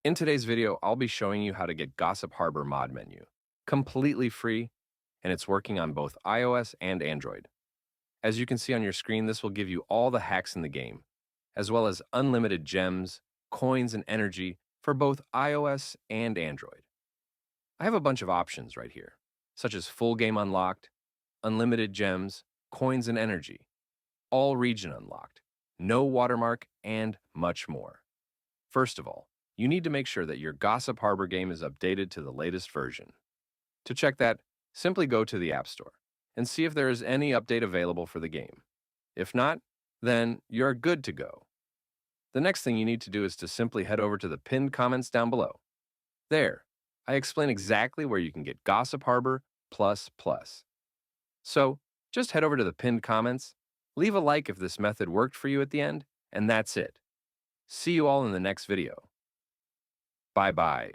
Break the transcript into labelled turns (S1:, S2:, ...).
S1: In today's video, I'll be showing you how to get Gossip Harbor mod menu, completely free, and it's working on both iOS and Android. As you can see on your screen, this will give you all the hacks in the game, as well as unlimited gems, coins, and energy for both iOS and Android. I have a bunch of options right here, such as full game unlocked, unlimited gems, coins, and energy, all region unlocked, no watermark, and much more. First of all, you need to make sure that your Gossip Harbor game is updated to the latest version. To check that, simply go to the App Store and see if there is any update available for the game. If not, then you're good to go. The next thing you need to do is to simply head over to the pinned comments down below. There, I explain exactly where you can get Gossip Harbor plus plus. So, just head over to the pinned comments, leave a like if this method worked for you at the end, and that's it. See you all in the next video. Bye bye.